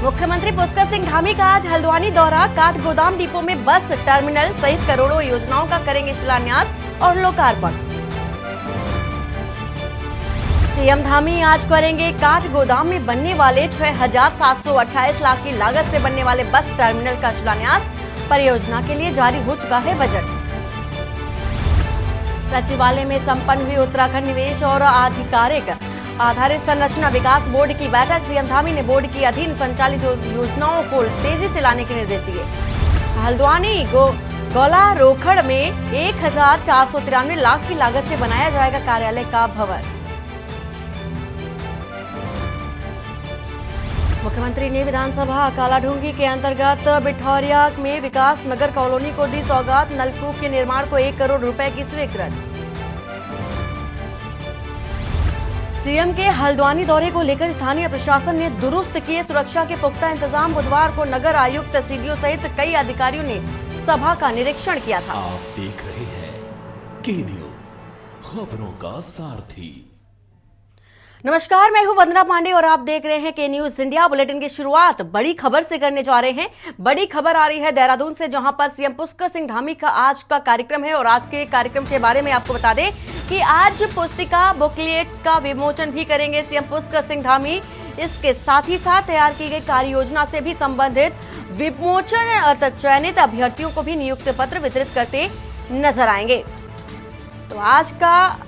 मुख्यमंत्री पुष्कर सिंह धामी का आज हल्द्वानी दौरा। काठ गोदाम डिपो में बस टर्मिनल सहित करोड़ों योजनाओं का करेंगे शिलान्यास और लोकार्पण। सीएम धामी आज करेंगे काठ गोदाम में बनने वाले 6,728 लाख की लागत से बनने वाले बस टर्मिनल का शिलान्यास। परियोजना के लिए जारी हो चुका है बजट। सचिवालय में संपन्न हुई उत्तराखंड निवेश और आधिकारिक आधारित संरचना विकास बोर्ड की बैठक। सीएम धामी ने बोर्ड की अधीन संचालित योजनाओं को तेजी से लाने के निर्देश दिए। हल्द्वानी गौला रोखड़ में 1,493 लाख की लागत से बनाया जाएगा कार्यालय का भवन। मुख्यमंत्री ने विधानसभा कालाढूंगी के अंतर्गत बिठौरिया में विकास नगर कॉलोनी को दी सौगात। नलकूप के निर्माण को 1 करोड़ रुपए की स्वीकृत। सीएम के हल्द्वानी दौरे को लेकर स्थानीय प्रशासन ने दुरुस्त किए सुरक्षा के पुख्ता इंतजाम। बुधवार को नगर आयुक्त, सीडीओ सहित कई अधिकारियों ने सभा का निरीक्षण किया था। आप देख रहे हैं के न्यूज, खबरों का सारथी। नमस्कार, मैं हूं वंदना पांडे और आप देख रहे हैं के न्यूज इंडिया। बुलेटिन की शुरुआत बड़ी खबर से करने जा रहे हैं। बड़ी खबर आ रही है देहरादून से, जहां पर सीएम पुष्कर सिंह धामी का आज का कार्यक्रम है। और आज के कार्यक्रम के बारे में आपको बता दें कि आज पुस्तिका बुकलेट्स का विमोचन भी करेंगे सीएम पुष्कर सिंह धामी। इसके साथ ही साथ तैयार की गई कार्य योजना से भी संबंधित विमोचन चयनित अभ्यर्थियों को भी नियुक्ति पत्र वितरित करते नजर आएंगे। तो आज का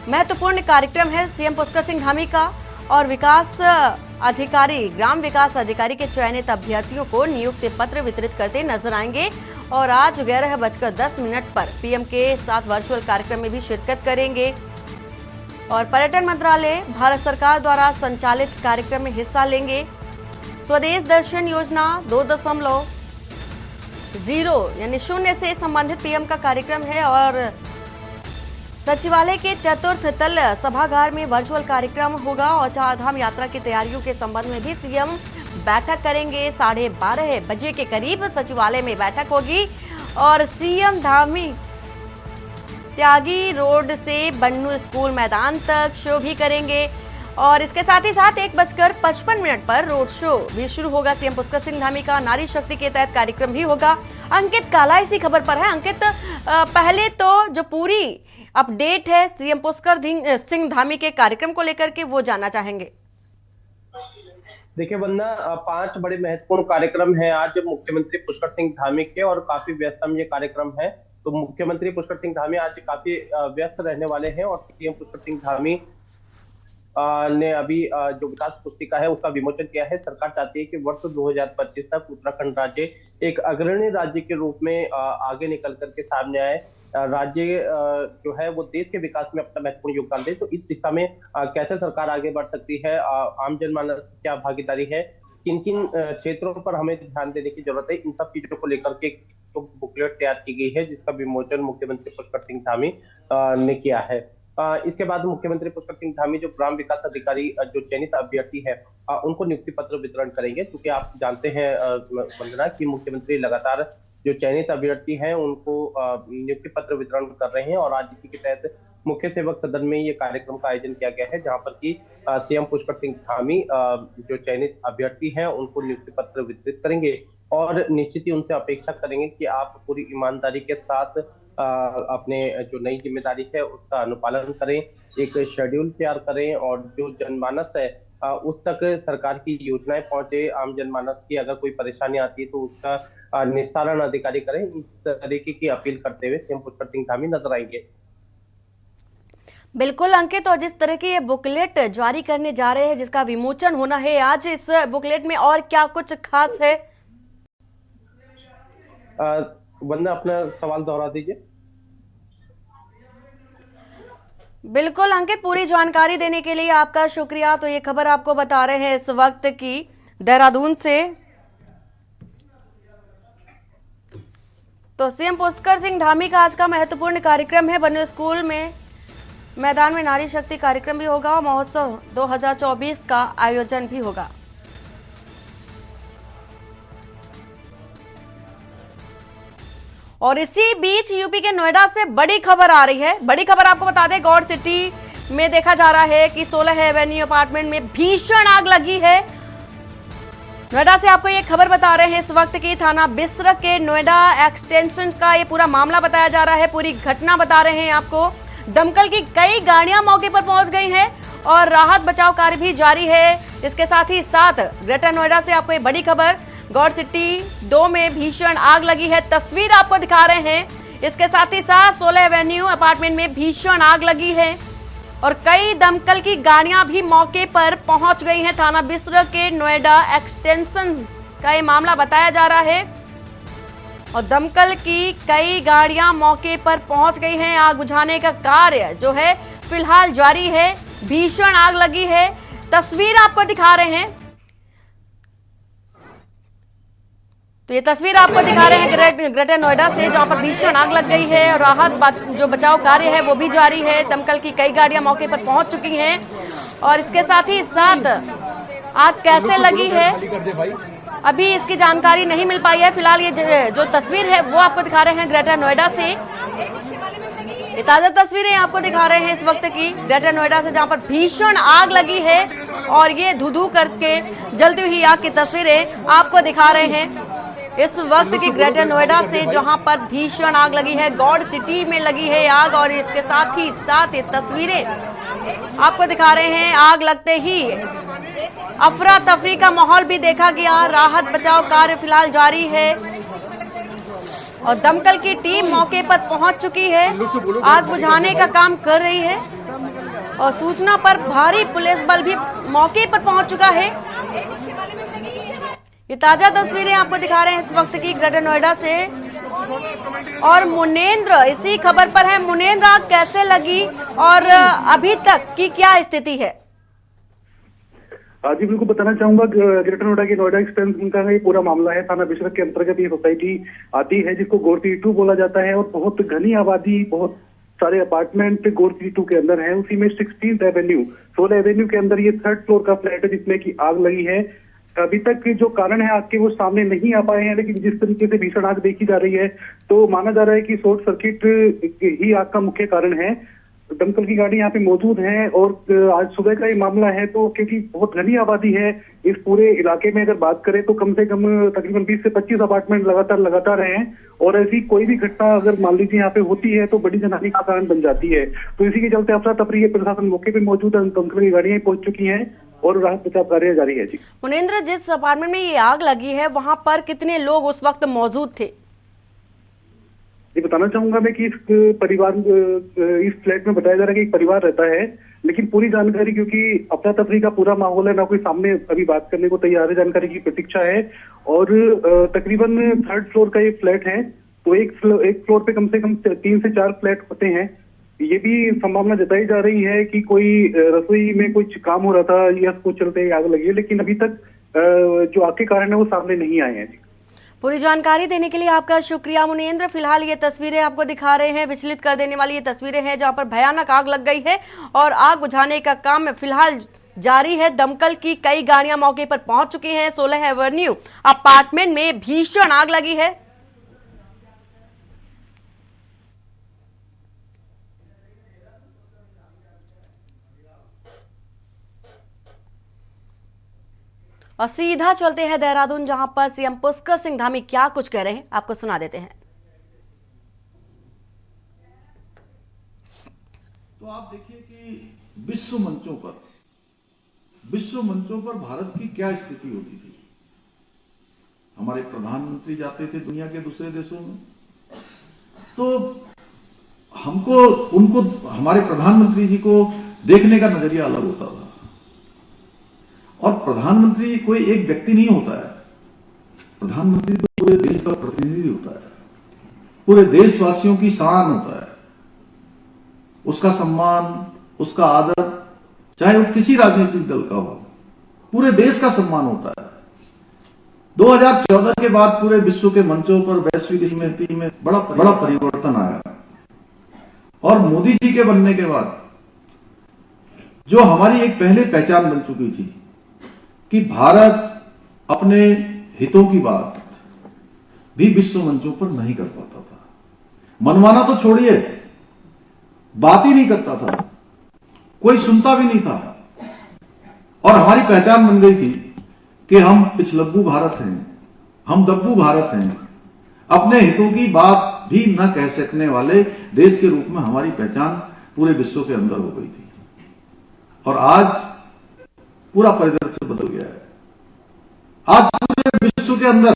महत्वपूर्ण कार्यक्रम है सीएम पुष्कर सिंह धामी का, और विकास अधिकारी, ग्राम विकास अधिकारी के चयनित अभ्यर्थियों को नियुक्ति पत्र वितरित करते नजर आएंगे। और आज 11:10 पर पीएम के साथ वर्चुअल कार्यक्रम में भी शिरकत करेंगे। और पर्यटन मंत्रालय भारत सरकार द्वारा संचालित कार्यक्रम में हिस्सा लेंगे। स्वदेश दर्शन योजना 2.0 यानी 0 से संबंधित पीएम का कार्यक्रम है। और सचिवालय के चतुर्थ तल सभागार में वर्चुअल कार्यक्रम होगा। और चारधाम यात्रा की तैयारियों के संबंध में भी सीएम बैठक करेंगे। 12:30 बजे के करीब सचिवालय में बैठक होगी। और सीएम धामी त्यागी रोड से बन्नू स्कूल मैदान तक शो भी करेंगे। और इसके साथ ही साथ 1:55 पर रोड शो भी शुरू होगा सीएम पुष्कर सिंह धामी का। नारी शक्ति के तहत कार्यक्रम भी होगा। अंकित काला इसी खबर पर है। अंकित, पहले तो जो पूरी अपडेट है सीएम पुष्कर सिंह धामी के कार्यक्रम को लेकर के, वो जानना चाहेंगे। देखिए वंदना, 5 बड़े महत्वपूर्ण कार्यक्रम हैं आज मुख्यमंत्री पुष्कर सिंह धामी के, और काफी व्यस्तम ये कार्यक्रम है। तो मुख्यमंत्री पुष्कर सिंह धामी आज काफी व्यस्त रहने वाले हैं। और सीएम पुष्कर सिंह धामी ने अभी जो विकास पुस्तिका है उसका विमोचन किया है। सरकार चाहती है कि वर्ष 2025 तक उत्तराखंड राज्य एक अग्रणी राज्य के रूप में आगे निकल करके सामने आए। राज्य जो है वो देश के विकास में अपना महत्वपूर्ण योगदान दे। तो इस दिशा में कैसे सरकार आगे बढ़ सकती है, आम जनमानस की क्या भागीदारी है, किन किन क्षेत्रों पर हमें ध्यान देने की जरूरत है, इन सब चीजों को लेकर के तो बुकलेट तैयार की गई है, जिसका विमोचन मुख्यमंत्री पुष्कर सिंह धामी ने किया है। इसके बाद मुख्यमंत्री पुष्कर सिंह धामी जो ग्राम विकास अधिकारी जो चयनित अभ्यर्थी है उनको नियुक्ति पत्र वितरण करेंगे। क्योंकि आप जानते हैं वंदना की मुख्यमंत्री लगातार जो चयनित अभ्यर्थी हैं उनको नियुक्ति पत्र वितरण कर रहे हैं। और आज इसी के तहत मुख्य सेवक सदन में ये कार्यक्रम का आयोजन किया गया है, जहां पर कि सीएम पुष्कर सिंह धामी जो चयनित अभ्यर्थी हैं उनको नियुक्ति पत्र वितरित करेंगे। और निश्चित ही उनसे अपेक्षा करेंगे कि आप पूरी ईमानदारी के साथ अपने जो नई जिम्मेदारी है उसका अनुपालन करें, एक शेड्यूल तैयार करें, और जो जनमानस है उस तक सरकार की योजनाएं पहुंचे। आम जनमानस की अगर कोई परेशानी आती है तो उसका निस्तारण अधिकारी करें। इस तरीके की अपील करते हुए सीएम पुष्कर सिंह धामी नजर आएंगे। बिल्कुल अंकित, और जिस तरह की ये बुकलेट जारी करने जा रहे हैं जिसका विमोचन होना है आज, इस बुकलेट में और क्या कुछ खास है? वंदना, अपना सवाल दोहरा दीजिए। बिल्कुल अंकित, पूरी जानकारी देने के लिए आपका शुक्रिया। तो ये खबर आपको बता रहे हैं इस वक्त की देहरादून से। तो सीएम पुष्कर सिंह धामी का आज का महत्वपूर्ण कार्यक्रम है। बन्नू स्कूल में मैदान में नारी शक्ति कार्यक्रम भी होगा और महोत्सव 2024 का आयोजन भी होगा। और इसी बीच यूपी के नोएडा से बड़ी खबर आ रही है। बड़ी खबर आपको बता दें, गौड़ सिटी में देखा जा रहा है कि 16 एवेन्यू अपार्टमेंट में भीषण आग लगी है। नोएडा से आपको ये खबर बता रहे हैं इस वक्त की थाना बिस्र के नोएडा एक्सटेंशन का ये पूरा मामला बताया जा रहा है। पूरी घटना बता रहे हैं आपको। दमकल की कई गाड़ियां मौके पर पहुंच गई हैं और राहत बचाव कार्य भी जारी है। इसके साथ ही साथ ग्रेटर नोएडा से आपको ये बड़ी खबर, गौड़ सिटी 2 में भीषण आग लगी है। तस्वीर आपको दिखा रहे हैं। इसके साथ ही साथ 16 एवेन्यू अपार्टमेंट में भीषण आग लगी है और कई दमकल की गाड़ियां भी मौके पर पहुंच गई हैं। थाना बिस्र के नोएडा एक्सटेंशन का ये मामला बताया जा रहा है और दमकल की कई गाड़ियां मौके पर पहुंच गई हैं। आग बुझाने का कार्य जो है फिलहाल जारी है। भीषण आग लगी है। तस्वीर आपको दिखा रहे हैं। तो ये तस्वीर आपको दिखा रहे हैं ग्रेटर नोएडा से, जहां पर भीषण आग लग गई है और राहत जो बचाव कार्य है वो भी जारी है। दमकल की कई गाड़ियां मौके पर पहुंच चुकी हैं और इसके साथ ही साथ आग कैसे लगी है अभी इसकी जानकारी नहीं मिल पाई है। फिलहाल ये जो तस्वीर है वो आपको दिखा रहे हैं ग्रेटर नोएडा से। ये ताजा तस्वीरें आपको दिखा रहे हैं इस वक्त की ग्रेटर नोएडा से, जहां पर भीषण आग लगी है और ये धू करके जलती हुई आग की तस्वीरें आपको दिखा रहे हैं इस वक्त की ग्रेटर नोएडा से, जहां पर भीषण आग लगी है। गौड़ सिटी में लगी है आग और इसके साथ ही साथ ये तस्वीरें आपको दिखा रहे हैं। आग लगते ही अफरा तफरी का माहौल भी देखा गया। राहत बचाव कार्य फिलहाल जारी है और दमकल की टीम मौके पर पहुंच चुकी है। आग बुझाने का काम कर रही है और सूचना पर भारी पुलिस बल भी मौके पर पहुंच चुका है। ये ताजा तस्वीरें आपको दिखा रहे हैं इस वक्त की ग्रेटर नोएडा से। और मुनेंद्र इसी खबर पर है। मुनेंद्र, आग कैसे लगी और अभी तक की क्या स्थिति है? जी बिल्कुल बताना चाहूंगा, ग्रेटर नोएडा की नोएडा एक्सटेंशन का ये पूरा मामला है। थाना बिस्र के अंतर्गत ये सोसाइटी आती है जिसको गौड़ सिटी 2 बोला जाता है और बहुत घनी आबादी, बहुत सारे अपार्टमेंट गौड़ सिटी 2 के अंदर है। उसी में 16 एवेन्यू के अंदर ये 3rd फ्लोर का फ्लैट है जिसमें की आग लगी है। अभी तक जो कारण है आग के वो सामने नहीं आ पाए हैं, लेकिन जिस तरीके से भीषण आग देखी जा रही है तो माना जा रहा है कि शॉर्ट सर्किट ही आग का मुख्य कारण है। दमकल की गाड़ी यहाँ पे मौजूद है और आज सुबह का ये मामला है तो क्योंकि बहुत घनी आबादी है इस पूरे इलाके में, अगर बात करें तो कम से कम तकरीबन 20 से 25 अपार्टमेंट लगातार हैं और ऐसी कोई भी घटना अगर मान लीजिए यहाँ पे होती है तो बड़ी जनहानि का कारण बन जाती है। तो इसी के चलते अफरा तफरी प्रशासन मौके पे मौजूद है, दमकल की गाड़ियां पहुंच चुकी हैं और राहत बचाव कार्य जारी है। जी मुनेंद्र, जिस अपार्टमेंट में ये आग लगी है वहां पर कितने लोग उस वक्त मौजूद थे? ये बताना चाहूंगा मैं कि इस फ्लैट में बताया जा रहा है कि एक परिवार रहता है, लेकिन पूरी जानकारी क्योंकि अफरा तफरी का पूरा माहौल है, ना कोई सामने अभी बात करने को तैयार है, जानकारी की प्रतीक्षा है। और तकरीबन 3rd फ्लोर का ये फ्लैट है तो एक फ्लोर पे कम से कम 3 से 4 फ्लैट होते हैं। ये भी संभावना जताई जा रही है कि कोई रसोई में कुछ काम हो रहा था या उसको चलते आग लगी है, लेकिन अभी तक जो आग के कारण है वो सामने नहीं आए हैं। पूरी जानकारी देने के लिए आपका शुक्रिया मुनेंद्र। फिलहाल ये तस्वीरें आपको दिखा रहे हैं, विचलित कर देने वाली ये तस्वीरें हैं जहां पर भयानक आग लग गई है और आग बुझाने का काम फिलहाल जारी है। दमकल की कई गाड़ियां मौके पर पहुंच चुकी हैं। 16 एवेन्यू अपार्टमेंट में भीषण आग लगी है। और सीधा चलते हैं देहरादून, जहां पर सीएम पुष्कर सिंह धामी क्या कुछ कह रहे हैं आपको सुना देते हैं। तो आप देखिए कि विश्व मंचों पर भारत की क्या स्थिति होती थी। हमारे प्रधानमंत्री जाते थे दुनिया के दूसरे देशों में तो उनको हमारे प्रधानमंत्री जी को देखने का नजरिया अलग होता था। और प्रधानमंत्री कोई एक व्यक्ति नहीं होता है, प्रधानमंत्री तो पूरे देश का प्रतिनिधि होता है, पूरे देशवासियों की शान होता है। उसका सम्मान, उसका आदर, चाहे वो किसी राजनीतिक दल का हो, पूरे देश का सम्मान होता है। 2014 के बाद पूरे विश्व के मंचों पर वैश्विक स्थिति में बड़ा परिवर्तन आया और मोदी जी के बनने के बाद जो हमारी एक पहले पहचान बन चुकी थी कि भारत अपने हितों की बात भी विश्व मंचों पर नहीं कर पाता था। मनमाना तो छोड़िए, बात ही नहीं करता था, कोई सुनता भी नहीं था। और हमारी पहचान बन गई थी कि हम पिछलग्गू भारत हैं, हम दग्गू भारत हैं, अपने हितों की बात भी न कह सकने वाले देश के रूप में हमारी पहचान पूरे विश्व के अंदर हो गई थी। और आज पूरा परिदृश्य बदल गया है। आज पूरे विश्व के अंदर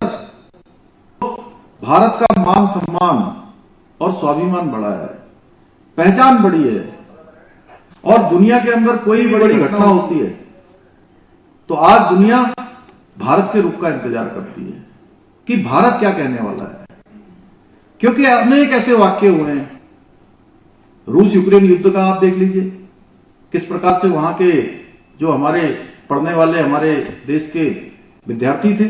भारत का मान सम्मान और स्वाभिमान बढ़ा है, पहचान बढ़ी है। और दुनिया के अंदर कोई बड़ी घटना होती है तो आज दुनिया भारत के रूप का इंतजार करती है कि भारत क्या कहने वाला है, क्योंकि अनेक ऐसे वाक्य हुए हैं। रूस यूक्रेन युद्ध का आप देख लीजिए, किस प्रकार से वहां के जो हमारे पढ़ने वाले हमारे देश के विद्यार्थी थे,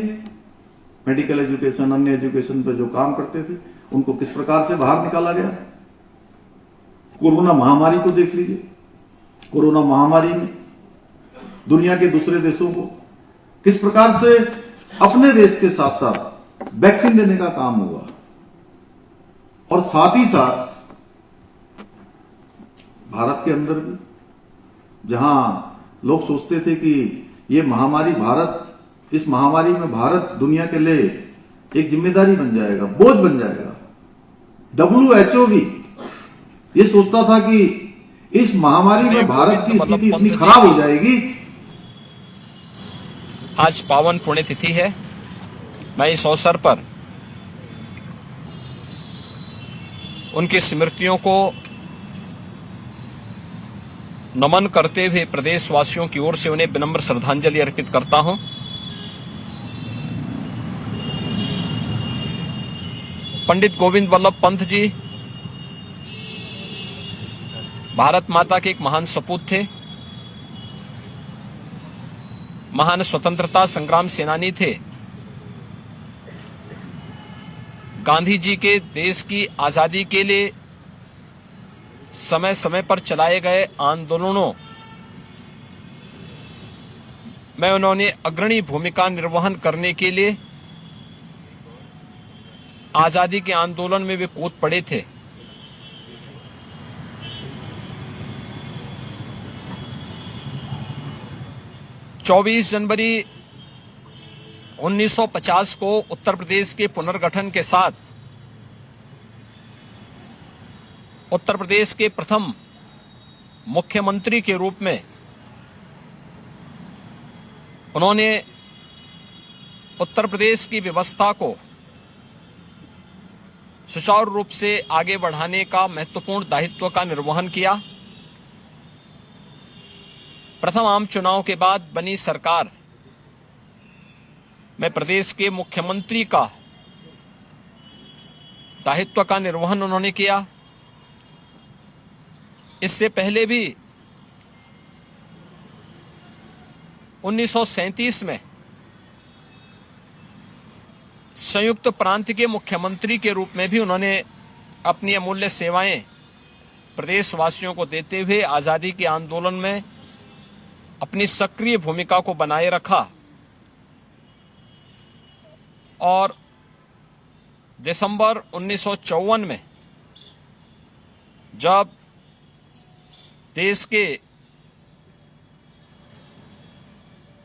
मेडिकल एजुकेशन अन्य एजुकेशन पर जो काम करते थे, उनको किस प्रकार से बाहर निकाला गया। कोरोना महामारी को देख लीजिए, कोरोना महामारी में दुनिया के दूसरे देशों को किस प्रकार से अपने देश के साथ साथ वैक्सीन देने का काम हुआ। और साथ ही साथ भारत के अंदर भी, जहां लोग सोचते थे कि ये महामारी इस महामारी में भारत दुनिया के लिए एक जिम्मेदारी बन जाएगा, बोझ बन जाएगा। WHO भी ये सोचता था कि इस महामारी में भारत की स्थिति इतनी खराब हो जाएगी। आज पावन पुण्यतिथि है। मैं इस अवसर पर उनकी स्मृतियों को नमन करते हुए प्रदेशवासियों की ओर से उन्हें विनम्र श्रद्धांजलि अर्पित करता हूं। पंडित गोविंद वल्लभ पंत जी भारत माता के एक महान सपूत थे, महान स्वतंत्रता संग्राम सेनानी थे। गांधी जी के देश की आजादी के लिए समय समय पर चलाए गए आंदोलनों में उन्होंने अग्रणी भूमिका निर्वहन करने के लिए आजादी के आंदोलन में वे कूद पड़े थे। चौबीस जनवरी 1950 को उत्तर प्रदेश के पुनर्गठन के साथ उत्तर प्रदेश के प्रथम मुख्यमंत्री के रूप में उन्होंने उत्तर प्रदेश की व्यवस्था को सुचारू रूप से आगे बढ़ाने का महत्वपूर्ण दायित्व का निर्वहन किया। प्रथम आम चुनाव के बाद बनी सरकार में प्रदेश के मुख्यमंत्री का दायित्व का निर्वहन उन्होंने किया। इससे पहले भी 1937 में संयुक्त प्रांत के मुख्यमंत्री के रूप में भी उन्होंने अपनी अमूल्य सेवाएं प्रदेशवासियों को देते हुए आजादी के आंदोलन में अपनी सक्रिय भूमिका को बनाए रखा। और दिसंबर 1954 में जब देश के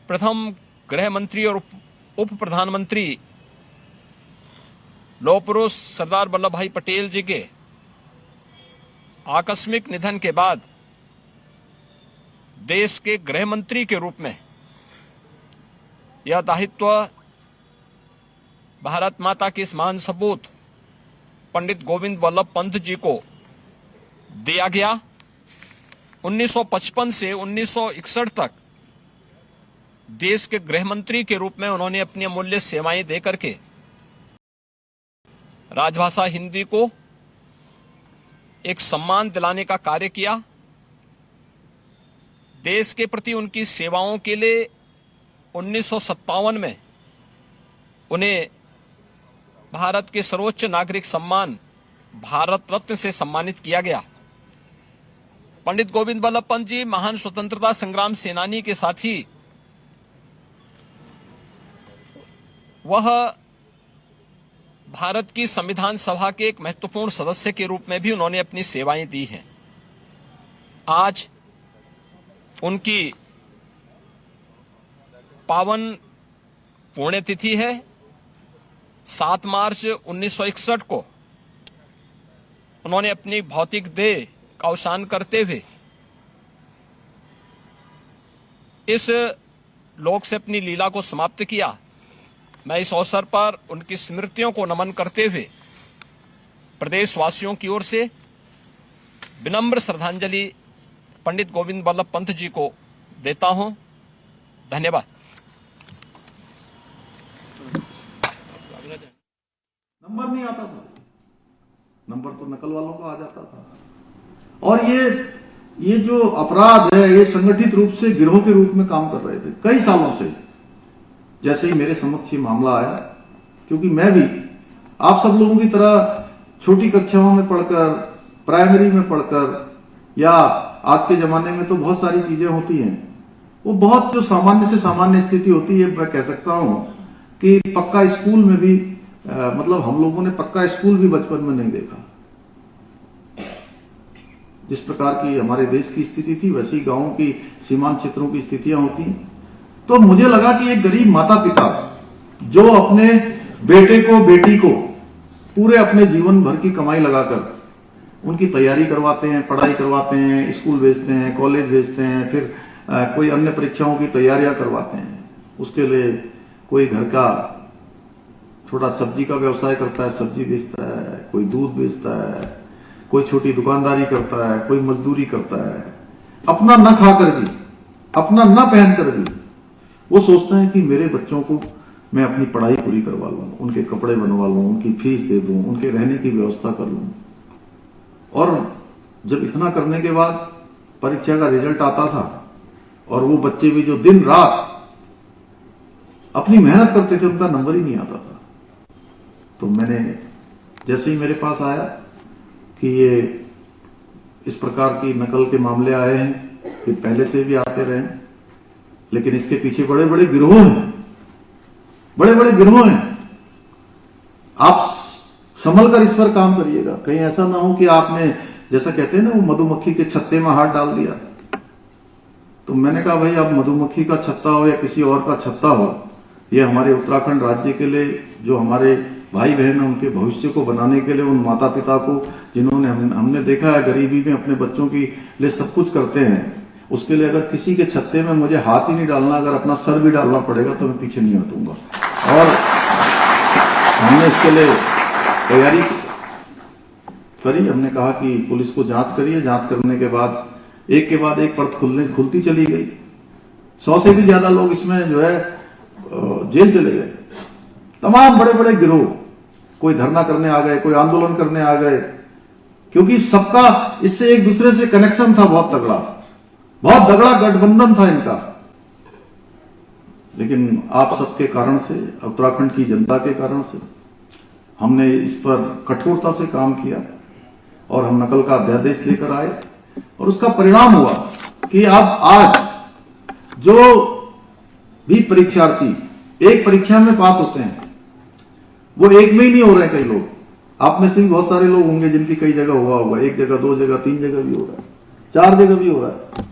प्रथम गृह मंत्री और उप प्रधानमंत्री लौह पुरुष सरदार वल्लभ भाई पटेल जी के आकस्मिक निधन के बाद देश के गृह मंत्री के रूप में यह दायित्व भारत माता के इस महान सपूत पंडित गोविंद वल्लभ पंत जी को दिया गया। 1955 से 1961 तक देश के गृह मंत्री के रूप में उन्होंने अपनी अमूल्य सेवाएं देकर के राजभाषा हिंदी को एक सम्मान दिलाने का कार्य किया। देश के प्रति उनकी सेवाओं के लिए 1957 में उन्हें भारत के सर्वोच्च नागरिक सम्मान भारत रत्न से सम्मानित किया गया। पंडित गोविंद वल्लभ पंत जी महान स्वतंत्रता संग्राम सेनानी के साथ ही वह भारत की संविधान सभा के एक महत्वपूर्ण सदस्य के रूप में भी उन्होंने अपनी सेवाएं दी हैं। आज उनकी पावन पुण्यतिथि है। 7 मार्च 1961 को उन्होंने अपनी भौतिक देह का अवसान करते हुए इस लोक से अपनी लीला को समाप्त किया। मैं इस अवसर पर उनकी स्मृतियों को नमन करते हुए प्रदेशवासियों की ओर से विनम्र श्रद्धांजलि पंडित गोविंद वल्लभ पंत जी को देता हूं। धन्यवाद। नंबर नहीं आता था, नंबर तो नकल वालों का आ जाता था। और ये जो अपराध है, ये संगठित रूप से गिरोह के रूप में काम कर रहे थे कई सालों से। जैसे ही मेरे समक्ष ये मामला आया, क्योंकि मैं भी आप सब लोगों की तरह छोटी कक्षाओं में पढ़कर, प्राइमरी में पढ़कर, या आज के जमाने में तो बहुत सारी चीजें होती हैं, वो बहुत जो सामान्य से सामान्य स्थिति होती है, मैं कह सकता हूं कि पक्का स्कूल में भी मतलब हम लोगों ने पक्का स्कूल भी बचपन में नहीं देखा। जिस प्रकार की हमारे देश की स्थिति थी, वैसी गांवों की सीमांत क्षेत्रों की स्थितियां होती हैं। तो मुझे लगा कि एक गरीब माता पिता जो अपने बेटे को, बेटी को पूरे अपने जीवन भर की कमाई लगाकर उनकी तैयारी करवाते हैं, पढ़ाई करवाते हैं, स्कूल भेजते हैं, कॉलेज भेजते हैं, फिर कोई अन्य परीक्षाओं की तैयारियां करवाते हैं, उसके लिए कोई घर का छोटा सब्जी का व्यवसाय करता है, सब्जी बेचता है, कोई दूध बेचता है, कोई छोटी दुकानदारी करता है, कोई मजदूरी करता है, अपना न खाकर भी, अपना न पहनकर भी वो सोचता है कि मेरे बच्चों को मैं अपनी पढ़ाई पूरी करवा लूं, उनके कपड़े बनवा लूं, उनकी फीस दे दूं, उनके रहने की व्यवस्था कर लूं। और जब इतना करने के बाद परीक्षा का रिजल्ट आता था और वो बच्चे भी जो दिन रात अपनी मेहनत करते थे, उनका नंबर ही नहीं आता था। तो मैंने जैसे ही मेरे पास आया कि ये इस प्रकार की नकल के मामले आए हैं, ये पहले से भी आते रहे, लेकिन इसके पीछे बड़े बड़े गिरोह हैं, बड़े बड़े गिरोह हैं। आप संभल कर इस पर काम करिएगा, कहीं ऐसा ना हो कि आपने, जैसा कहते हैं ना, वो मधुमक्खी के छत्ते में हाथ डाल दिया। तो मैंने कहा भाई, अब मधुमक्खी का छत्ता हो या किसी और का छत्ता हो, ये हमारे उत्तराखंड राज्य के लिए, जो हमारे भाई बहन है, उनके भविष्य को बनाने के लिए, उन माता पिता को जिन्होंने हमने देखा है गरीबी में अपने बच्चों के लिए सब कुछ करते हैं, उसके लिए अगर किसी के छत्ते में मुझे हाथ ही नहीं डालना, अगर अपना सर भी डालना पड़ेगा तो मैं पीछे नहीं हटूंगा। और हमने इसके लिए तैयारी करी। हमने कहा कि पुलिस को जांच करिए, जांच करने के बाद एक परत खुलती चली गई। 100 से भी ज्यादा लोग इसमें जो है जेल चले गए। तमाम बड़े बड़े गिरोह, कोई धरना करने आ गए, कोई आंदोलन करने आ गए, क्योंकि सबका इससे एक दूसरे से कनेक्शन था, बहुत तगड़ा गठबंधन था इनका। लेकिन आप सबके कारण से, उत्तराखंड की जनता के कारण से हमने इस पर कठोरता से काम किया और हम नकल का अध्यादेश लेकर आए। और उसका परिणाम हुआ कि अब आज जो भी परीक्षार्थी एक परीक्षा में पास होते हैं, वो एक में ही नहीं हो रहे हैं। कई लोग, आप में से भी बहुत सारे लोग होंगे जिनकी कई जगह हुआ होगा, 1 जगह, 2 जगह, 3 जगह भी हो रहा है, 4 जगह भी हो रहा है,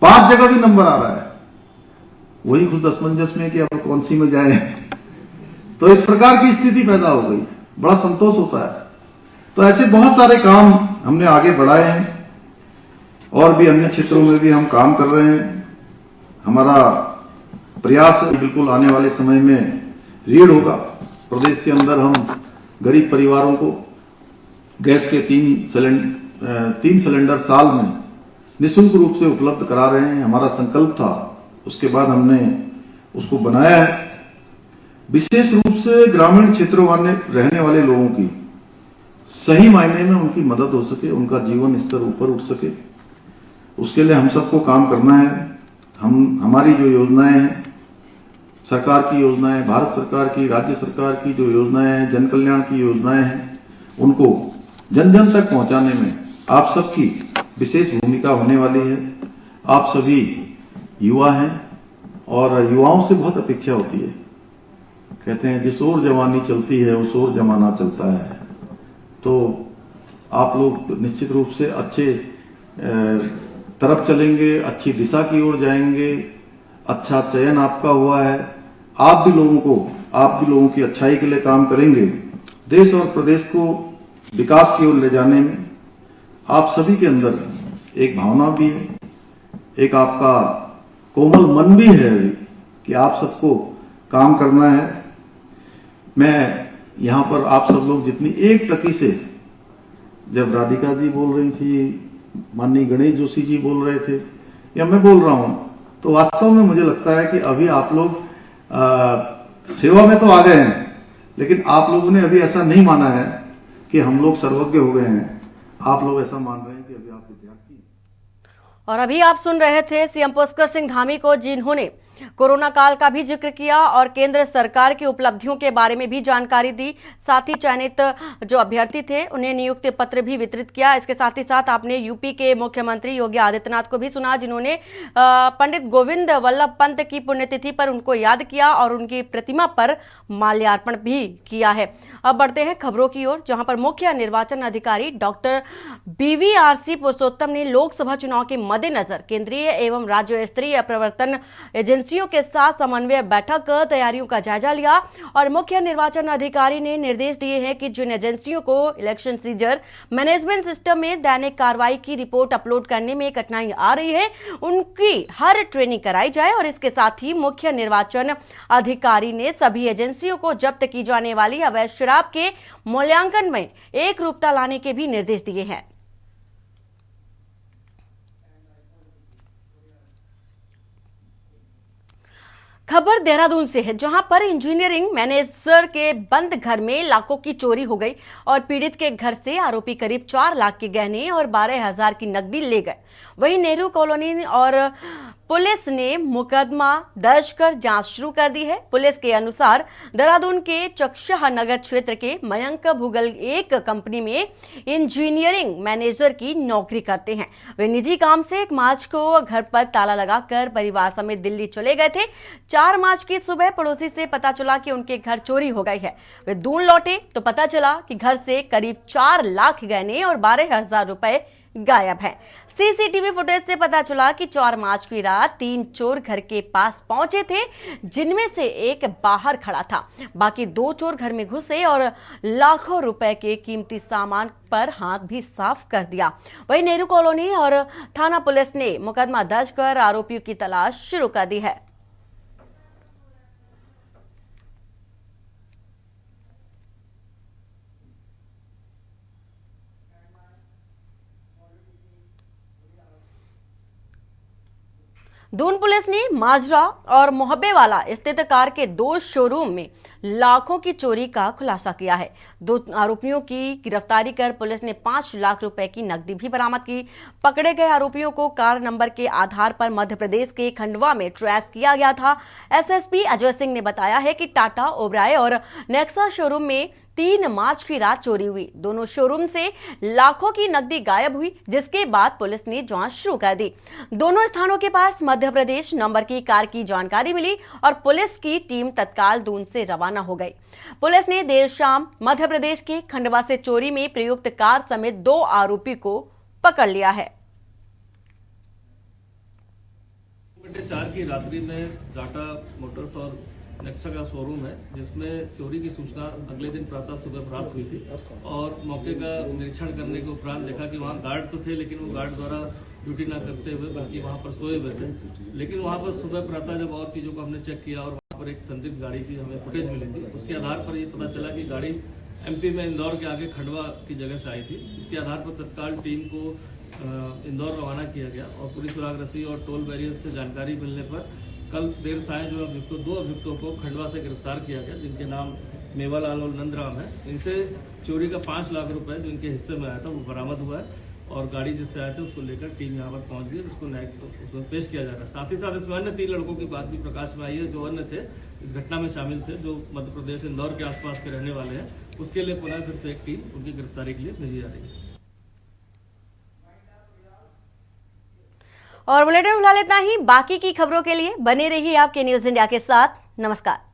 5 जगह भी नंबर आ रहा है। वही खुद असमंजस में कि अब कौन सी में जाए। तो इस प्रकार की स्थिति पैदा हो गई, बड़ा संतोष होता है। तो ऐसे बहुत सारे काम हमने आगे बढ़ाए हैं और भी अन्य क्षेत्रों में भी हम काम कर रहे हैं। हमारा प्रयास है बिल्कुल आने वाले समय में रीढ़ होगा। प्रदेश के अंदर हम गरीब परिवारों को गैस के 3 सिलेंडर साल में निःशुल्क रूप से उपलब्ध करा रहे हैं। हमारा संकल्प था, उसके बाद हमने उसको बनाया है। विशेष रूप से ग्रामीण क्षेत्रों में रहने वाले लोगों की सही मायने में उनकी मदद हो सके, उनका जीवन स्तर ऊपर उठ सके, उसके लिए हम सबको काम करना है। हमारी जो योजनाएं हैं, सरकार की योजनाएं, भारत सरकार की, राज्य सरकार की जो योजनाएं हैं, जन कल्याण की योजनाएं हैं, उनको जन जन तक पहुंचाने में आप सबकी विशेष भूमिका होने वाली है। आप सभी युवा हैं और युवाओं से बहुत अपेक्षा होती है। कहते हैं जिस ओर जवानी चलती है उस ओर जमाना चलता है। तो आप लोग निश्चित रूप से अच्छे तरफ चलेंगे, अच्छी दिशा की ओर जाएंगे। अच्छा चयन आपका हुआ है आप भी लोगों की अच्छाई के लिए काम करेंगे। देश और प्रदेश को विकास की ओर ले जाने में आप सभी के अंदर एक भावना भी है, एक आपका कोमल मन भी है कि आप सबको काम करना है। मैं यहां पर आप सब लोग जितनी एक टकी से, जब राधिका जी बोल रही थी, माननीय गणेश जोशी जी बोल रहे थे, या मैं बोल रहा हूं, तो वास्तव में मुझे लगता है कि अभी आप लोग सेवा में तो आ गए हैं, लेकिन आप लोगों ने अभी ऐसा नहीं माना है कि हम लोग सर्वज्ञ हो गए हैं। आप लोग ऐसा मान रहे हैं कि अभी आप विद्यार्थी हैं। और अभी आप सुन रहे थे सीएम पुष्कर सिंह धामी को, जिन्होंने कोरोना काल का भी जिक्र किया और केंद्र सरकार की उपलब्धियों के बारे में भी जानकारी दी। साथ ही चयनित जो अभ्यर्थी थे उन्हें नियुक्ति पत्र भी वितरित किया। इसके साथ ही साथ आपने यूपी के मुख्यमंत्री योगी आदित्यनाथ को भी सुना, जिन्होंने पंडित गोविंद वल्लभ पंत की पुण्यतिथि पर उनको याद किया और उनकी प्रतिमा पर माल्यार्पण भी किया है। अब बढ़ते हैं खबरों की ओर, जहां पर मुख्य निर्वाचन अधिकारी डॉक्टर BVRC पुरुषोत्तम ने लोकसभा चुनाव के मद्देनजर केंद्रीय एवं राज्य स्तरीय प्रवर्तन एजेंसियों के साथ समन्वय बैठक तैयारियों का जायजा लिया और मुख्य निर्वाचन अधिकारी ने निर्देश दिए हैं कि जिन एजेंसियों को इलेक्शन सीजर मैनेजमेंट सिस्टम में दैनिक कार्रवाई की रिपोर्ट अपलोड करने में कठिनाई आ रही है, उनकी हर ट्रेनिंग कराई जाए। और इसके साथ ही मुख्य निर्वाचन अधिकारी ने सभी एजेंसियों को जब्त की जाने वाली अवैध शराब के मूल्यांकन में एक रूपता लाने के भी निर्देश दिए हैं। खबर देहरादून से है, जहां पर इंजीनियरिंग मैनेजर के बंद घर में लाखों की चोरी हो गई और पीड़ित के घर से आरोपी करीब 4 लाख के गहने और 12,000 की नकदी ले गए। वहीं नेहरू कॉलोनी और पुलिस ने मुकदमा दर्ज कर जांच शुरू कर दी है। पुलिस के अनुसार देहरादून के चकशाह नगर क्षेत्र के मयंक भुगल एक कंपनी में इंजीनियरिंग मैनेजर की नौकरी करते हैं। वे निजी काम से 1 मार्च को घर पर ताला लगाकर परिवार समेत दिल्ली चले गए थे। 4 मार्च की सुबह पड़ोसी से पता चला कि उनके घर चोरी हो गई है। वे दून लौटे तो पता चला कि घर से करीब 4 लाख गहने और 12,000 रुपए गायब है। सीसीटीवी फुटेज से पता चला कि 4 मार्च की रात 3 चोर घर के पास पहुंचे थे, जिनमें से एक बाहर खड़ा था। बाकी 2 चोर घर में घुसे और लाखों रुपए के कीमती सामान पर हाथ भी साफ कर दिया। वहीं नेहरू कॉलोनी और थाना पुलिस ने मुकदमा दर्ज कर आरोपियों की तलाश शुरू कर दी है। दून पुलिस ने माजरा और मोहब्बेवाला स्थित कार के 2 शोरूम में लाखों की चोरी का खुलासा किया है। 2 आरोपियों की गिरफ्तारी कर पुलिस ने 5 लाख रुपए की नकदी भी बरामद की। पकड़े गए आरोपियों को कार नंबर के आधार पर मध्य प्रदेश के खंडवा में ट्रेस किया गया था। एसएसपी अजय सिंह ने बताया है कि टाटा, ओबराय और नेक्सा शोरूम में 3 मार्च की रात चोरी हुई। दोनों शोरूम से लाखों की नकदी गायब हुई, जिसके बाद पुलिस ने जांच शुरू कर दी। दोनों स्थानों के पास मध्य प्रदेश नंबर की कार की जानकारी मिली और पुलिस की टीम तत्काल दून से रवाना हो गई। पुलिस ने देर शाम मध्य प्रदेश के खंडवा से चोरी में प्रयुक्त कार समेत 2 आरोपी को पकड़ लिया है। 4 की रात्रि में टाटा मोटर्स और नेक्सा का शोरूम है, जिसमें चोरी की सूचना अगले दिन प्रातः सुबह प्राप्त हुई थी और मौके का निरीक्षण करने के उपरांत देखा कि वहाँ गार्ड तो थे, लेकिन वो गार्ड द्वारा ड्यूटी ना करते हुए बल्कि वहाँ पर सोए हुए थे। लेकिन वहाँ पर सुबह प्रातः जब और चीज़ों को हमने चेक किया और वहाँ पर एक संदिग्ध गाड़ी की हमें फुटेज मिली थी, उसके आधार पर ये पता चला कि गाड़ी MP में इंदौर के आगे खंडवा की जगह से आई थी। इसके आधार पर तत्काल टीम को इंदौर रवाना किया गया और पुलिस सुराग रस्सी और टोल बैरियर से जानकारी मिलने पर कल देर सायं जो अभियुक्तों 2 अभियुक्तों को खंडवा से गिरफ्तार किया गया, जिनके नाम मेवालाल और नंदराम है। इनसे चोरी का 5 लाख रुपए जो इनके हिस्से में आया था वो बरामद हुआ है और गाड़ी जिससे आए थे उसको लेकर टीम यहाँ पर पहुंच गई, उसको न्यायिक उसमें पेश किया जा रहा है। साथ ही साथ इसमें अन्य 3 लड़कों की बात भी प्रकाश में आई है, जो अन्य थे इस घटना में शामिल थे, जो मध्य प्रदेश इंदौर के आसपास के रहने वाले हैं। उसके लिए पुनः फिर से एक टीम उनकी गिरफ्तारी के लिए भेजी जा रही है। और बुलेटिन फिलहाल इतना ही। बाकी की खबरों के लिए बने रहिए आपके न्यूज इंडिया के साथ। नमस्कार।